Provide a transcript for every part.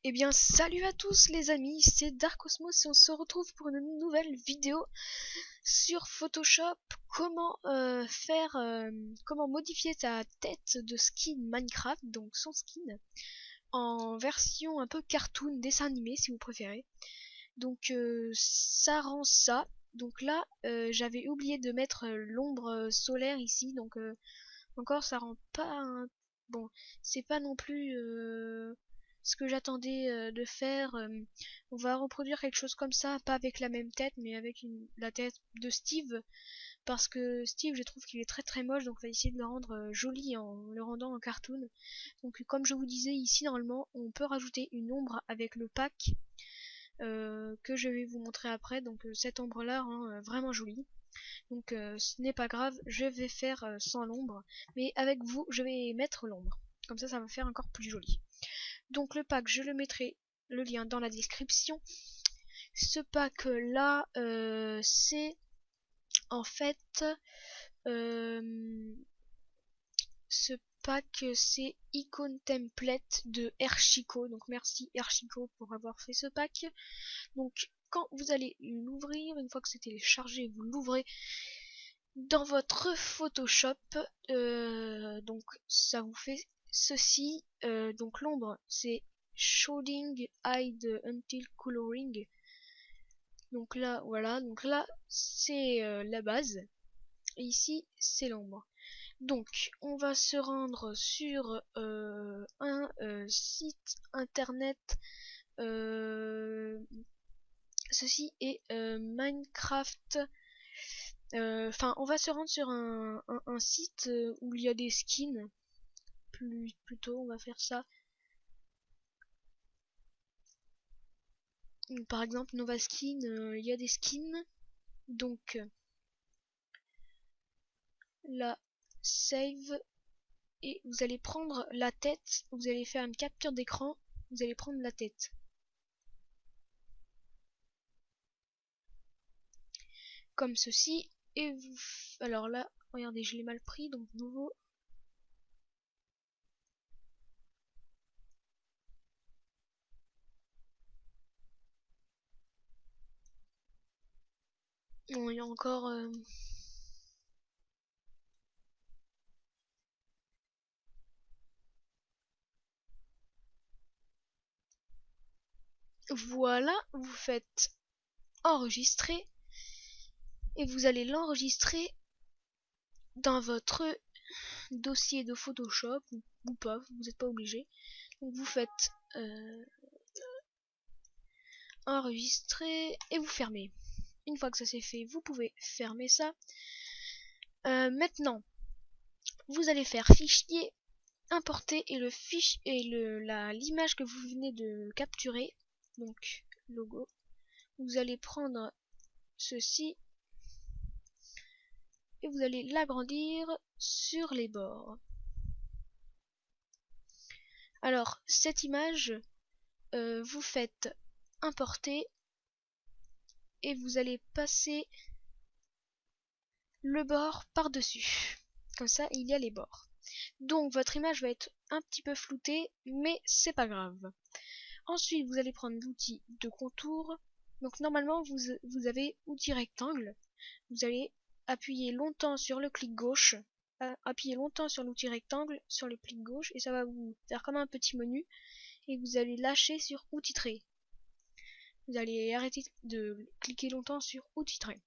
Eh bien, salut à tous les amis, c'est Darkosmos et on se retrouve pour une nouvelle vidéo sur Photoshop. Comment modifier sa tête de skin Minecraft, donc son skin, en version un peu cartoon, dessin animé si vous préférez. Donc ça rend ça. Donc là, j'avais oublié de mettre l'ombre solaire ici, donc encore ça rend pas bon, c'est pas non plus ce que j'attendais de faire. On va reproduire quelque chose comme ça, pas avec la même tête, mais avec la tête de Steve, parce que Steve, je trouve qu'il est très très moche, donc on va essayer de le rendre joli en le rendant en cartoon. Donc comme je vous disais ici, normalement, on peut rajouter une ombre avec le pack que je vais vous montrer après. Donc cette ombre là rend vraiment jolie. Donc ce n'est pas grave, je vais faire sans l'ombre, mais avec vous je vais mettre l'ombre. Comme ça va faire encore plus joli. Donc le pack, je le mettrai le lien dans la description. Ce pack là, c'est en fait ce pack, c'est Icon Template de Erchico. Donc merci Erchico pour avoir fait ce pack. Donc quand vous allez l'ouvrir, une fois que c'est téléchargé, vous l'ouvrez dans votre Photoshop. Donc ça vous fait ceci. Donc l'ombre, c'est Shading Hide Until Coloring. Donc là, voilà. Donc là, c'est la base. Et ici, c'est l'ombre. Donc, on va se rendre sur un site internet. Ceci est Minecraft. Enfin, on va se rendre sur un site où il y a des skins. Plutôt, on va faire ça. Par exemple, Nova Skin, il y a des skins. Donc, là, save. Et vous allez prendre la tête. Vous allez faire une capture d'écran. Vous allez prendre la tête. Comme ceci. Et vous... Alors là, regardez, je l'ai mal pris. Donc, nouveau. Bon, il y a encore... Voilà, vous faites enregistrer et vous allez l'enregistrer dans votre dossier de Photoshop ou pas, vous n'êtes pas obligé. Donc vous faites enregistrer et vous fermez. Une fois que ça c'est fait, vous pouvez fermer ça. Maintenant, vous allez faire fichier, importer et le fichier et l'image que vous venez de capturer, donc logo. Vous allez prendre ceci et vous allez l'agrandir sur les bords. Alors cette image, vous faites importer et vous allez passer le bord par-dessus. Comme ça, il y a les bords. Donc votre image va être un petit peu floutée, mais c'est pas grave. Ensuite, vous allez prendre l'outil de contour. Donc normalement, vous avez outil rectangle. Vous allez appuyer longtemps sur le clic gauche, appuyer longtemps sur l'outil rectangle, sur le clic gauche, et ça va vous faire comme un petit menu. Et vous allez lâcher sur outil trait. Vous allez arrêter de cliquer longtemps sur outil trait.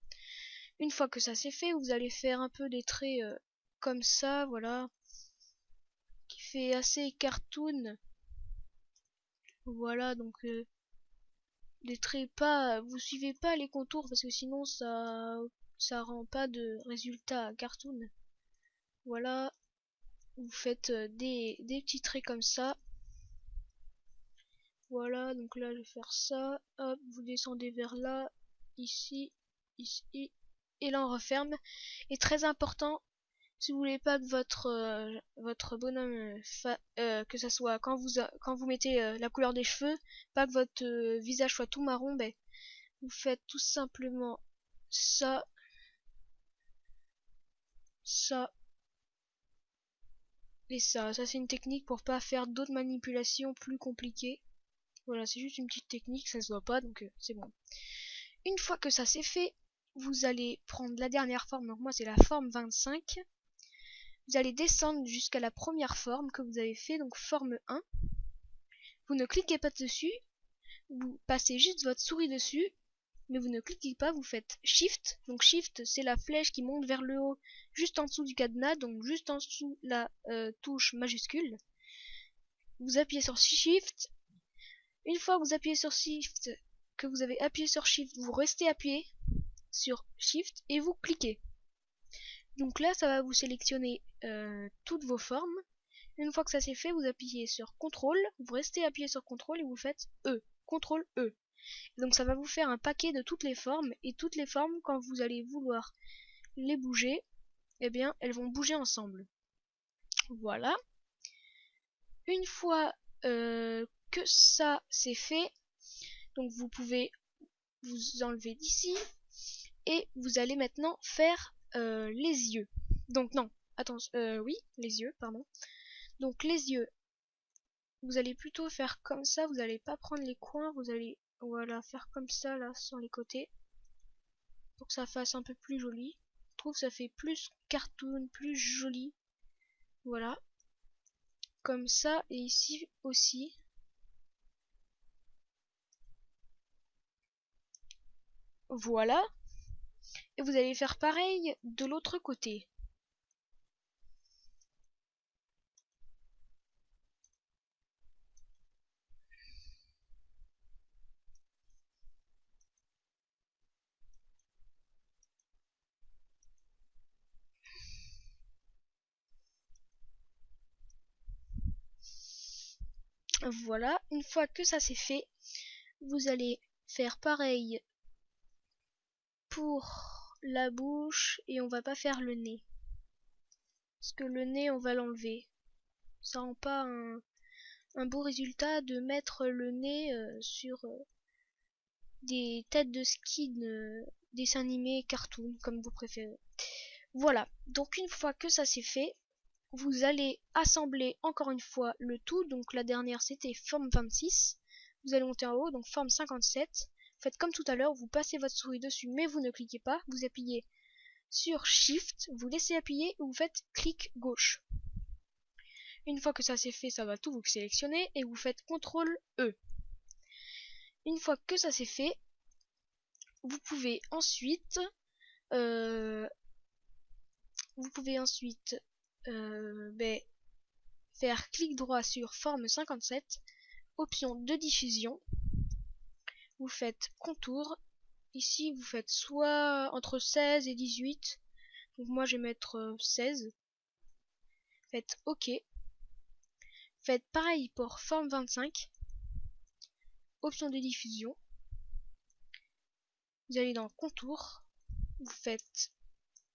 Une fois que ça c'est fait, vous allez faire un peu des traits comme ça, voilà, qui fait assez cartoon. Voilà, donc des traits pas, vous suivez pas les contours parce que sinon ça rend pas de résultat cartoon. Voilà, vous faites des petits traits comme ça. Voilà, donc là je vais faire ça. Hop, vous descendez vers là, ici, ici, et là on referme. Et très important, si vous voulez pas que votre bonhomme que ça soit quand vous mettez la couleur des cheveux, pas que votre visage soit tout marron, ben vous faites tout simplement ça, ça et ça. Ça c'est une technique pour pas faire d'autres manipulations plus compliquées. Voilà, c'est juste une petite technique, ça se voit pas, donc c'est bon. Une fois que ça c'est fait, vous allez prendre la dernière forme, donc moi c'est la forme 25. Vous allez descendre jusqu'à la première forme que vous avez fait, donc forme 1. Vous ne cliquez pas dessus, vous passez juste votre souris dessus, mais vous ne cliquez pas, vous faites Shift. Donc Shift, c'est la flèche qui monte vers le haut, juste en dessous du cadenas, donc juste en dessous la touche majuscule. Vous appuyez sur Shift. Une fois que vous appuyez sur Shift, que vous avez appuyé sur Shift, vous restez appuyé sur Shift et vous cliquez. Donc là, ça va vous sélectionner toutes vos formes. Une fois que ça c'est fait, vous appuyez sur CTRL, vous restez appuyé sur CTRL et vous faites E. CTRL E. Donc ça va vous faire un paquet de toutes les formes, et toutes les formes, quand vous allez vouloir les bouger, eh bien elles vont bouger ensemble. Voilà. Une fois que ça c'est fait, donc vous pouvez vous enlever d'ici, et vous allez maintenant faire les yeux. Donc non, attention, oui, les yeux, pardon. Donc les yeux, vous allez plutôt faire comme ça, vous n'allez pas prendre les coins, vous allez voilà faire comme ça là sur les côtés pour que ça fasse un peu plus joli. Je trouve que ça fait plus cartoon, plus joli. Voilà, comme ça, et ici aussi. Voilà, et vous allez faire pareil de l'autre côté. Voilà, une fois que ça c'est fait, vous allez faire pareil pour la bouche, et on va pas faire le nez. Parce que le nez, on va l'enlever. Ça rend pas un beau résultat de mettre le nez sur des têtes de skin dessins animés, cartoon, comme vous préférez. Voilà, donc une fois que ça c'est fait, vous allez assembler encore une fois le tout. Donc la dernière c'était forme 26. Vous allez monter en haut, donc forme 57. Faites comme tout à l'heure, vous passez votre souris dessus, mais vous ne cliquez pas. Vous appuyez sur Shift, vous laissez appuyer et vous faites clic gauche. Une fois que ça c'est fait, ça va tout vous sélectionner et vous faites CTRL E. Une fois que ça c'est fait, vous pouvez ensuite euh, faire clic droit sur forme 57, option de diffusion, vous faites contour, ici vous faites soit entre 16 et 18, donc moi je vais mettre 16, faites OK, faites pareil pour forme 25, option de diffusion, vous allez dans contour, vous faites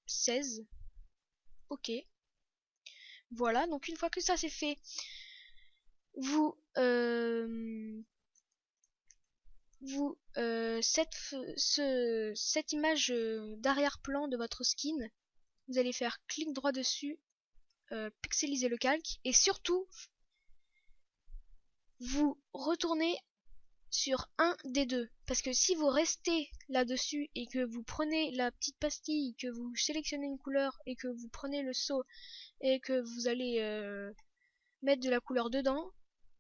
16, OK. Voilà, donc une fois que ça c'est fait, vous cette image d'arrière-plan de votre skin, vous allez faire clic droit dessus, pixeliser le calque, et surtout vous retournez sur un des deux, parce que si vous restez là-dessus et que vous prenez la petite pastille, que vous sélectionnez une couleur et que vous prenez le seau et que vous allez mettre de la couleur dedans,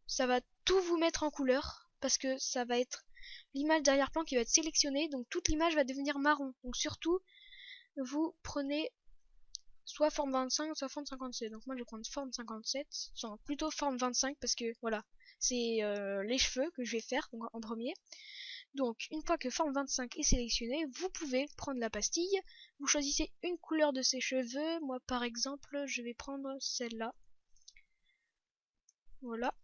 ça va tout vous mettre en couleur, parce que ça va être l'image d'arrière-plan qui va être sélectionnée, donc toute l'image va devenir marron. Donc surtout, vous prenez soit forme 25, soit forme 57. Donc moi je vais prendre forme 57, enfin plutôt forme 25, parce que voilà, c'est les cheveux que je vais faire donc, en premier. Donc une fois que forme 25 est sélectionnée, vous pouvez prendre la pastille, vous choisissez une couleur de ses cheveux. Moi par exemple je vais prendre celle-là. Voilà.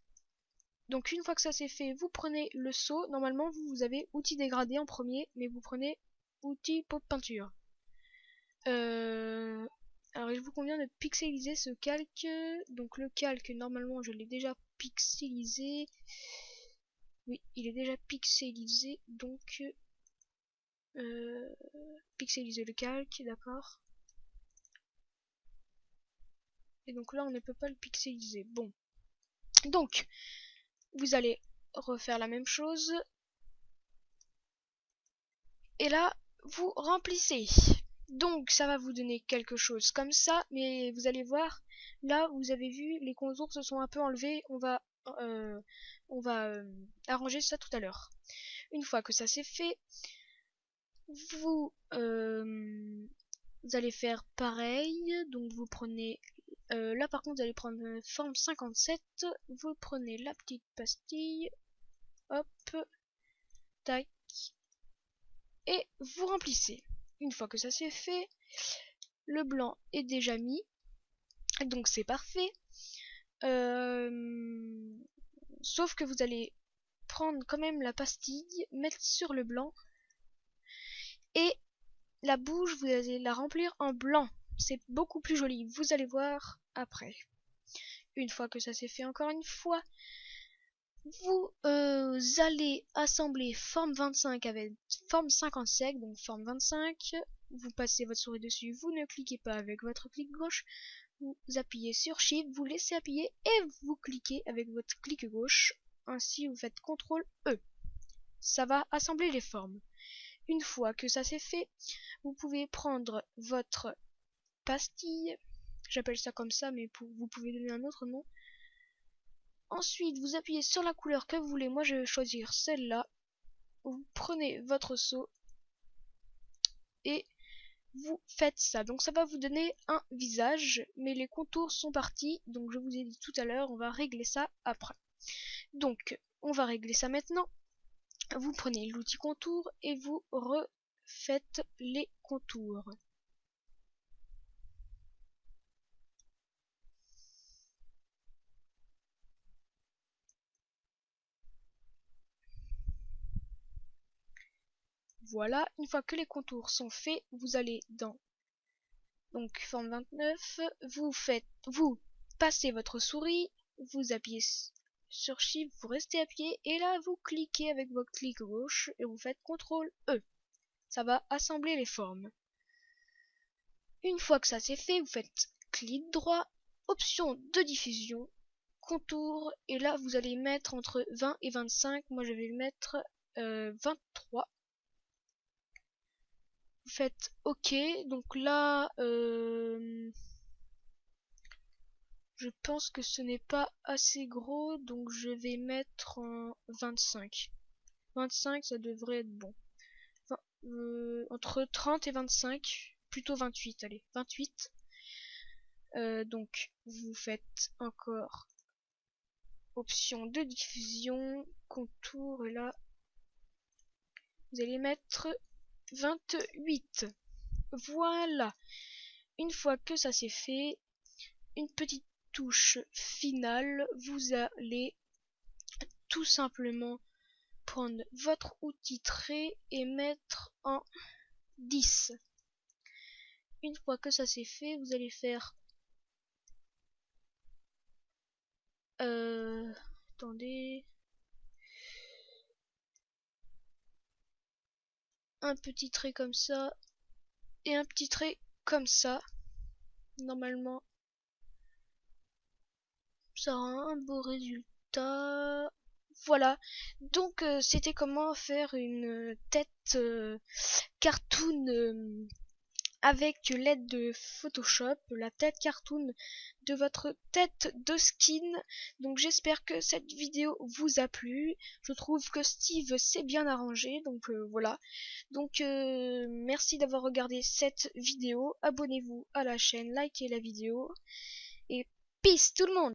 Donc une fois que ça c'est fait, vous prenez le seau. Normalement vous avez outil dégradé en premier, mais vous prenez outil pot de peinture. Alors il vous convient de pixeliser ce calque. Donc le calque, normalement je l'ai déjà pixelisé. Oui, il est déjà pixelisé, donc pixeliser le calque, d'accord. Et donc là on ne peut pas le pixeliser. Bon, donc vous allez refaire la même chose. Et là, vous remplissez. Donc ça va vous donner quelque chose comme ça, mais vous allez voir, là vous avez vu, les contours se sont un peu enlevés, euh, on va arranger ça tout à l'heure. Une fois que ça c'est fait, vous, vous allez faire pareil, donc vous prenez, là par contre vous allez prendre forme 57, vous prenez la petite pastille, hop, tac, et vous remplissez. Une fois que ça c'est fait, le blanc est déjà mis, donc c'est parfait. Sauf que vous allez prendre quand même la pastille, mettre sur le blanc, et la bouche, vous allez la remplir en blanc. C'est beaucoup plus joli, vous allez voir après. Une fois que ça c'est fait encore une fois, vous allez assembler forme 25 avec forme 57, donc forme 25. Vous passez votre souris dessus, vous ne cliquez pas avec votre clic gauche, vous appuyez sur Shift, vous laissez appuyer et vous cliquez avec votre clic gauche. Ainsi vous faites CTRL E. Ça va assembler les formes. Une fois que ça c'est fait, vous pouvez prendre votre pastille, j'appelle ça comme ça mais vous pouvez donner un autre nom. Ensuite vous appuyez sur la couleur que vous voulez, moi je vais choisir celle-là. Vous prenez votre seau et vous faites ça. Donc ça va vous donner un visage, mais les contours sont partis, donc je vous ai dit tout à l'heure, on va régler ça après. Donc on va régler ça maintenant. Vous prenez l'outil contour et vous refaites les contours. Voilà, une fois que les contours sont faits, vous allez dans donc forme 29, vous passez votre souris, vous appuyez sur Shift, vous restez appuyé et là vous cliquez avec votre clic gauche et vous faites CTRL E. Ça va assembler les formes. Une fois que ça c'est fait, vous faites clic droit, option de diffusion, contour, et là vous allez mettre entre 20 et 25, moi je vais le mettre 23. Vous faites OK, donc là je pense que ce n'est pas assez gros, donc je vais mettre en 25. 25 ça devrait être bon. Enfin, entre 30 et 25, plutôt 28, allez, 28. Donc vous faites encore option de diffusion, contour, et là vous allez mettre 28. Voilà. Une fois que ça c'est fait, une petite touche finale, vous allez tout simplement prendre votre outil trait et mettre en 10. Une fois que ça c'est fait, vous allez faire attendez, un petit trait comme ça et un petit trait comme ça. Normalement ça aura un beau résultat. Voilà, donc c'était comment faire une tête cartoon avec l'aide de Photoshop, la tête cartoon de votre tête de skin. Donc j'espère que cette vidéo vous a plu. Je trouve que Steve s'est bien arrangé, donc voilà. Donc merci d'avoir regardé cette vidéo. Abonnez-vous à la chaîne, likez la vidéo et peace tout le monde.